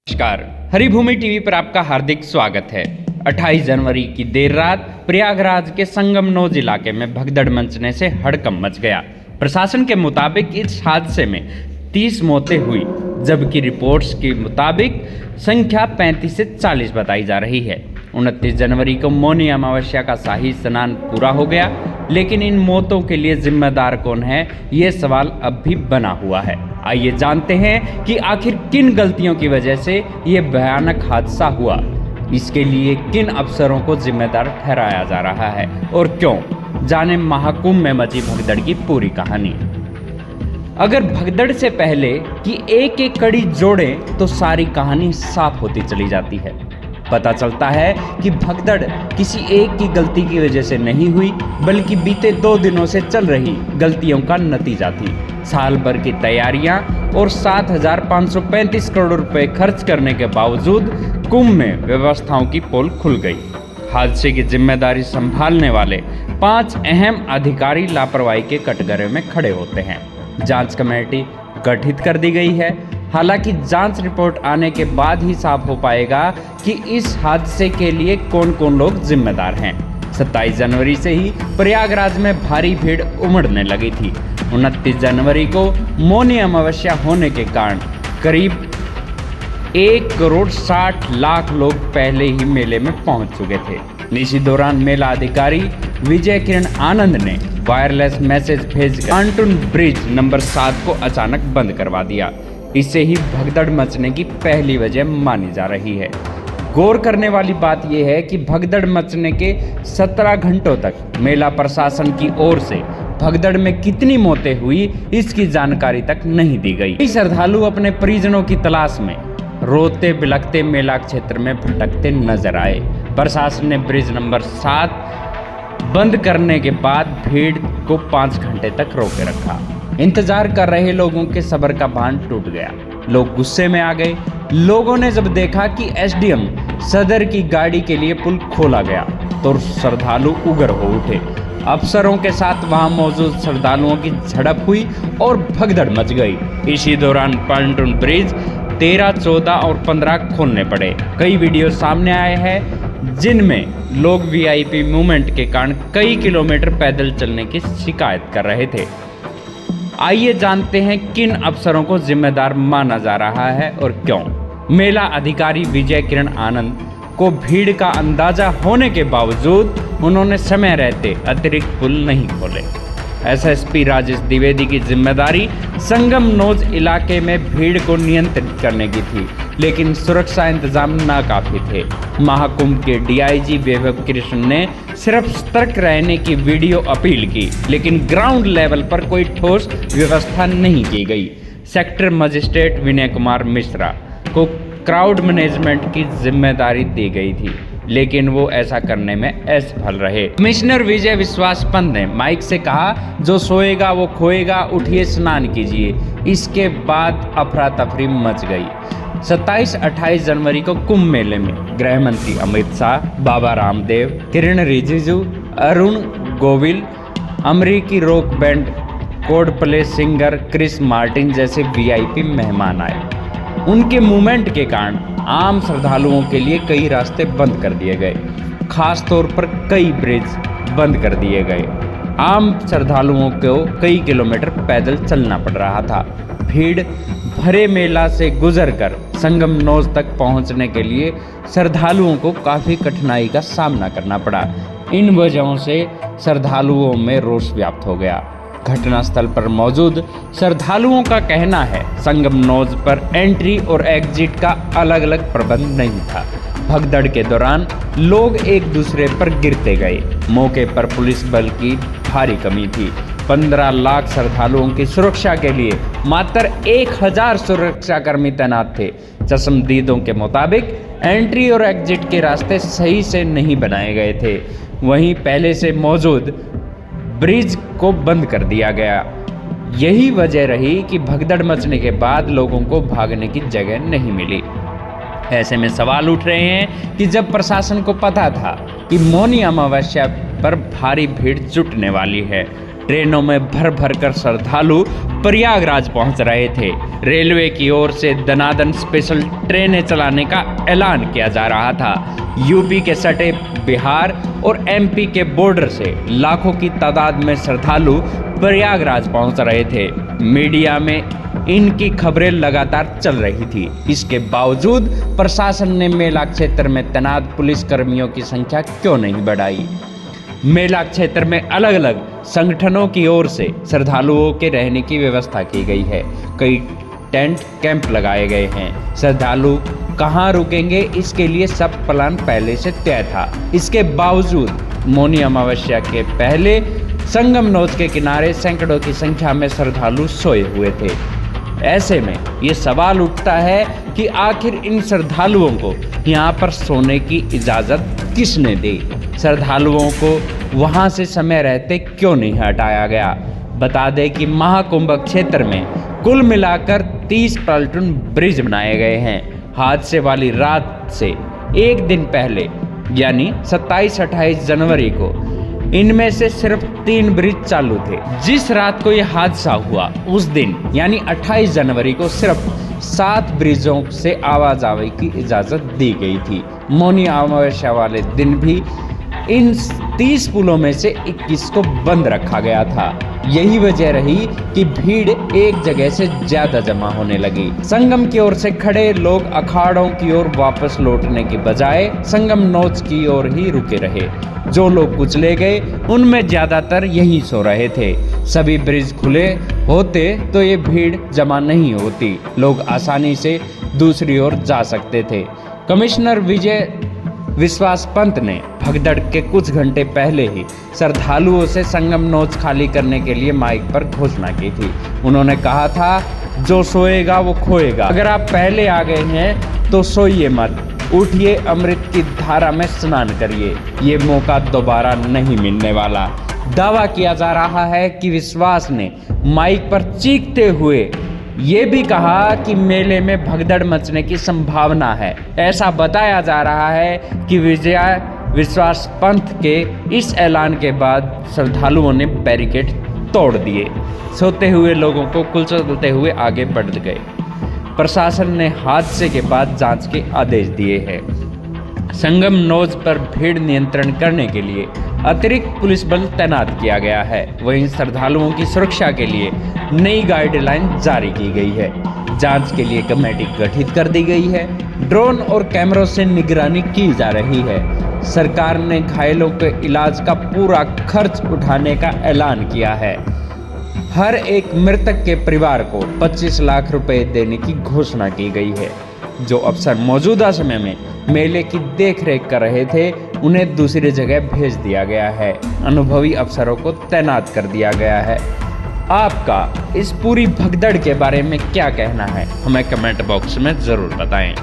नमस्कार, हरिभूमि टीवी पर आपका हार्दिक स्वागत है। 28 जनवरी की देर रात प्रयागराज के संगमनोज इलाके में भगदड़ मचने से हड़कंप मच गया। प्रशासन के मुताबिक इस हादसे में 30 मौतें हुई, जबकि रिपोर्ट्स के मुताबिक संख्या 35 से 40 बताई जा रही है। 29 जनवरी को मौनी अमावस्या का शाही स्नान पूरा हो गया, लेकिन इन मौतों के लिए जिम्मेदार कौन है, ये सवाल अब भी बना हुआ है। आइए जानते हैं कि आखिर किन गलतियों की वजह से ये भयानक हादसा हुआ, इसके लिए किन अफसरों को जिम्मेदार ठहराया जा रहा है और क्यों। जाने महाकुंभ में मची भगदड़ की पूरी कहानी। अगर भगदड़ से पहले की एक एक कड़ी जोड़ें तो सारी कहानी साफ होती चली जाती है। पता चलता है कि भगदड़ किसी एक की गलती की वजह से नहीं हुई, बल्कि बीते 2 दिनों से चल रही गलतियों का नतीजा थी। साल भर की तैयारियां और 7,535 करोड़ रुपए खर्च करने के बावजूद कुंभ में व्यवस्थाओं की पोल खुल गई। हादसे की जिम्मेदारी संभालने वाले 5 अहम अधिकारी लापरवाही के कटघरे में खड़े होते हैं। जांच कमेटी गठित कर दी गई है। हालांकि जांच रिपोर्ट आने के बाद ही साफ हो पाएगा कि इस हादसे के लिए कौन कौन लोग जिम्मेदार हैं। 27 जनवरी से ही प्रयागराज में भारी भीड़ उमड़ने लगी थी। 29 जनवरी को मौनी अमावस्या होने के कारण करीब 1,60,00,000 लोग पहले ही मेले में पहुंच चुके थे। इसी दौरान मेला अधिकारी विजय किरण आनंद ने वायरलेस मैसेज भेजकर पांटून ब्रिज नंबर 7 को अचानक बंद करवा दिया। इससे ही भगदड़ मचने की पहली वजह मानी जा रही है। गौर करने वाली बात यह है कि भगदड़ मचने के 17 घंटों तक मेला प्रशासन की ओर से भगदड़ में कितनी मौतें हुई, इसकी जानकारी तक नहीं दी गई। कई श्रद्धालु अपने परिजनों की तलाश में रोते बिलखते मेला क्षेत्र में भटकते नजर आए। प्रशासन ने ब्रिज नंबर 7 बंद करने के बाद भीड़ को 5 घंटे तक रोके रखा। इंतजार कर रहे लोगों के सब्र का बांध टूट गया। लोग गुस्से में आ गए। लोगों ने जब देखा कि एसडीएम सदर की गाड़ी के लिए पुल खोला गया तो श्रद्धालु उग्र हो उठे। अफसरों के साथ वहां मौजूद श्रद्धालुओं की झड़प हुई और भगदड़ मच गई। इसी दौरान पांटून ब्रिज 13, 14 और 15 खोलने पड़े। कई वीडियो सामने आए हैं जिनमें लोग वीआईपी मूवमेंट के कारण कई किलोमीटर पैदल चलने की शिकायत कर रहे थे। आइए जानते हैं किन अफसरों को जिम्मेदार माना जा रहा है और क्यों। मेला अधिकारी विजय किरण आनंद को भीड़ का अंदाजा होने के बावजूद उन्होंने समय रहते अतिरिक्त पुल नहीं खोले। एसएसपी राजेश द्विवेदी की जिम्मेदारी संगमनोज इलाके में भीड़ को नियंत्रित करने की थी, लेकिन सुरक्षा इंतजाम नाकाफी थे। महाकुंभ के डीआईजी वैभव कृष्ण ने सिर्फ सतर्क रहने की वीडियो अपील की, लेकिन ग्राउंड लेवल पर कोई ठोस व्यवस्था नहीं की गई। सेक्टर मजिस्ट्रेट विनय कुमार मिश्रा को क्राउड मैनेजमेंट की जिम्मेदारी दी गई थी, लेकिन वो ऐसा करने में असफल रहे। कमिश्नर विजय विश्वास पंत ने माइक से कहा, जो सोएगा वो खोएगा, उठिए स्नान कीजिए। इसके बाद अफरा तफरी मच गई। 27-28 जनवरी को कुंभ मेले में गृह मंत्री अमित शाह, बाबा रामदेव, किरण रिजिजू, अरुण गोविल, अमरीकी rock band Coldplay singer Chris Martin जैसे वीआईपी मेहमान आए। उनके मूवमेंट के कारण आम श्रद्धालुओं के लिए कई रास्ते बंद कर दिए गए। खास तौर पर कई ब्रिज बंद कर दिए गए। आम श्रद्धालुओं को कई किलोमीटर पैदल चलना पड़ रहा था। भीड़ भरे मेला से गुजरकर संगमनोज तक पहुंचने के लिए श्रद्धालुओं को काफ़ी कठिनाई का सामना करना पड़ा। इन वजहों से श्रद्धालुओं में रोष व्याप्त हो गया। घटनास्थल पर मौजूद श्रद्धालुओं का कहना है, संगमनोज पर एंट्री और एग्जिट का अलग अलग प्रबंध नहीं था। भगदड़ के दौरान लोग एक दूसरे पर गिरते गए। मौके पर पुलिस बल की भारी कमी थी। 15 लाख श्रद्धालुओं की सुरक्षा के लिए मात्र 1,000 सुरक्षाकर्मी तैनात थे। चश्मदीदों के मुताबिक एंट्री और एग्जिट के रास्ते सही से नहीं बनाए गए थे। वहीं पहले से मौजूद ब्रिज को बंद कर दिया गया। यही वजह रही कि भगदड़ मचने के बाद लोगों को भागने की जगह नहीं मिली। ऐसे में सवाल उठ रहे हैं कि जब प्रशासन को पता था कि मौनी अमावस्या पर भारी भीड़ जुटने वाली है, ट्रेनों में भर भर कर श्रद्धालु प्रयागराज पहुंच रहे थे। रेलवे की ओर से दनादन स्पेशल ट्रेनें चलाने का ऐलान किया जा रहा था। यूपी के सटे बिहार और एमपी के बॉर्डर से लाखों की तादाद में श्रद्धालु प्रयागराज पहुंच रहे थे। मीडिया में इनकी खबरें लगातार चल रही थी। इसके बावजूद प्रशासन ने मेला क्षेत्र में तैनात पुलिसकर्मियों की संख्या क्यों नहीं बढ़ाई। मेला क्षेत्र में अलग अलग संगठनों की ओर से श्रद्धालुओं के रहने की व्यवस्था की गई है। कई टेंट कैंप लगाए गए हैं। श्रद्धालु कहाँ रुकेंगे इसके लिए सब प्लान पहले से तय था। इसके बावजूद मौनी अमावस्या के पहले संगम नोच के किनारे सैकड़ों की संख्या में श्रद्धालु सोए हुए थे। ऐसे में ये सवाल उठता है कि आखिर इन श्रद्धालुओं को यहाँ पर सोने की इजाज़त किसने दी। श्रद्धालुओं को वहाँ से समय रहते क्यों नहीं हटाया गया। बता दें कि महाकुंभ क्षेत्र में कुल मिलाकर 30 पलटून ब्रिज बनाए गए हैं। हादसे वाली रात से एक दिन पहले यानी 27-28 जनवरी को इनमें से सिर्फ 3 ब्रिज चालू थे। जिस रात को यह हादसा हुआ उस दिन यानी 28 जनवरी को सिर्फ 7 ब्रिजों से आवाजाही की इजाज़त दी गई थी। मौनी अमावस्या वाले दिन भी इन 30 पुलों में से 21 को बंद रखा गया था। यही वजह रही कि भीड़ एक जगह से ज्यादा जमा होने लगी। संगम की ओर से खड़े लोग अखाड़ों की ओर वापस लौटने की बजाय संगम नोच की ओर ही रुके रहे। जो लोग कुचले गए उनमें ज्यादातर यहीं सो रहे थे। सभी ब्रिज खुले होते तो ये भीड़ जमा नहीं होती, लोग आसानी से दूसरी ओर जा सकते थे। कमिश्नर विजय विश्वास पंत ने भगदड़ के कुछ घंटे पहले ही श्रद्धालुओं से संगम नोच खाली करने के लिए माइक पर घोषणा की थी। उन्होंने कहा था, जो सोएगा वो खोएगा। अगर आप पहले आ गए हैं तो सोइए मत, उठिए, अमृत की धारा में स्नान करिए। ये मौका दोबारा नहीं मिलने वाला। दावा किया जा रहा है कि विश्वास ने माइक पर चीखते हुए ये भी कहा कि मेले में भगदड़ मचने की संभावना है। ऐसा बताया जा रहा है कि विजय विश्वास पंत के इस ऐलान के बाद श्रद्धालुओं ने बैरिकेड तोड़ दिए। सोते हुए लोगों को कुचलते हुए आगे बढ़ गए। प्रशासन ने हादसे के बाद जांच के आदेश दिए हैं। संगम नोज पर भीड़ नियंत्रण करने के लिए अतिरिक्त पुलिस बल तैनात किया गया है। वहीं श्रद्धालुओं की सुरक्षा के लिए नई गाइडलाइन जारी की गई है। जांच के लिए कमेटी गठित कर दी गई है। ड्रोन और कैमरों से निगरानी की जा रही है। सरकार ने घायलों के इलाज का पूरा खर्च उठाने का ऐलान किया है। हर एक मृतक के परिवार को 25 लाख रुपए देने की घोषणा की गई है। जो अफसर मौजूदा समय में मेले की देखरेख कर रहे थे उन्हें दूसरी जगह भेज दिया गया है। अनुभवी अफसरों को तैनात कर दिया गया है। आपका इस पूरी भगदड़ के बारे में क्या कहना है, हमें कमेंट बॉक्स में ज़रूर बताएं।